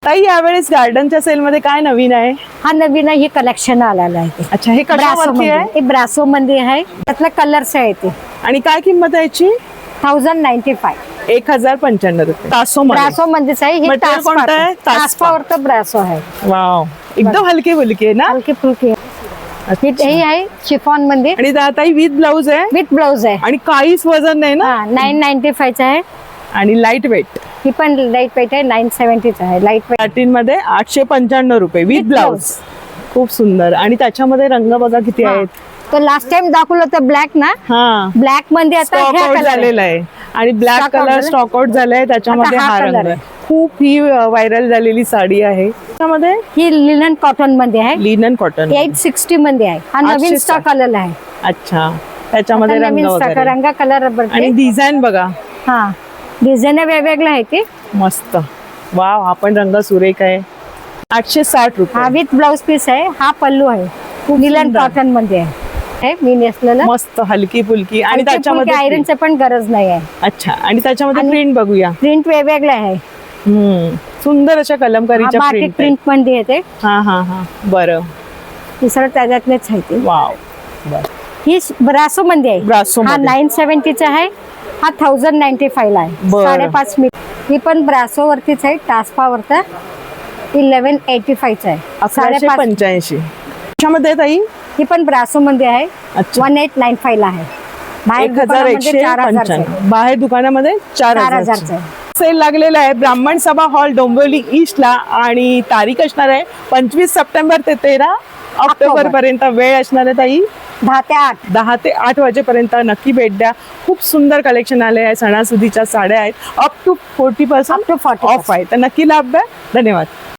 ताई यावेळेस गार्डनच्या सेल मध्ये काय नवीन आहे? हा नवीन हे कलेक्शन आलेलं आहे. अच्छा, हे कशावरती आहे? हे ब्रासो मध्ये आहे. त्यातले कलर्स आहे ते. आणि काय किंमत आहे याची? 1095. 1095 रुपये. तासो ब्रासो मध्येच आहे. हे मटेरियल कोणतं आहे? तासपावर ब्रासो आहे. वाव, एकदम हलकी फुलकी आहे ना? हलकी फुलकी. हे आहे शिफॉन मध्ये. आणि ताई विथ ब्लाउज आहे? विथ ब्लाउज आहे. आणि काहीच वजन नाही ना? 995 आहे. आणि लाईट वेट. ही पण लाईट वेट आहे. 970 आहे लाईट वेट. सॅटिन मध्ये 895 रुपये विथ ब्लाउज. खूप सुंदर. आणि त्याच्यामध्ये रंग बघा किती आहेत. तो लास्ट टाइम दाखवलं होतं ब्लॅक ना? हा, ब्लॅक मध्ये आता स्टॉक आउट झालेला आहे. आणि ब्लॅक Stock out कलर झालाय. स्टॉक आउट झालाय. त्याच्यामध्ये आता हा हा color रंग आहे. खूप ही व्हायरल झालेली साडी आहे. त्यामध्ये ही लिनन कॉटन मध्ये आहे. Linen cotton. 860 मध्ये आहे. हा नवीन 860. स्टॉक आलेला आहे. अच्छा, त्याच्यामध्ये आता रंग नवीन स्टॉक वगैरे. रंग कलर आणि डिझाईन बघा. हा डिझाईन वेगवेगळं आहे ते. मस्त. वाव, हा पण रंग सुरेख आहे. 860 हा रुपये. विथ ब्लाउज पीस आहे. हा पल्लू आहे. लिनन सुंदर. कॉटन मध्ये आहे. मी नेसलेलं. मस्त हलकी फुलकी. आणि त्याच्यामध्ये आयरनचं पण गरज नाही आहे. अच्छा, आणि त्याच्यामध्ये आणि- प्रिंट बघूया. प्रिंट वेगवेगळं आहे. सुंदर अशा कलमकारीच्या बाटिक प्रिंट. प्रिंट मध्ये येते. हा हा हा, बरं. दुसरं त्याच्यातलेच आहे ते. वाव, बरं. ही ब्रासो मध्ये आहे. ब्रासो हा मध्ये. 970 आहे. हा 1095 ला आहे. बरं. 5.5 मीटर. ही पण ब्रासो वरतीच आहे. टास्पावरचा 1185 आहे. 1185. त्याच्यामध्ये ताई ही पण ब्रासो मध्ये आहे. अच्छा. 1895 ला आहे. बाहेर दुकानामध्ये 4000 आहे. 1195. बाहेर दुकानामध्ये 4000 4000 आहे. सेल लागलेला आहे ब्राह्मण सभा हॉल डोंबिवली ईस्टला. आणि तारीख असणार आहे 25 सप्टेंबर ते 13 ऑक्टोबर पर्यंत. वेळ असणार आहे ताई 10 ते 8. 10 ते 8 वाजेपर्यंत. नक्की भेट द्या. खूप सुंदर कलेक्शन आले आहे. सणासुदीच्या साड्या आहेत. Up to 40% Up to 40% off आहे. तर नक्की लाभ द्या. धन्यवाद.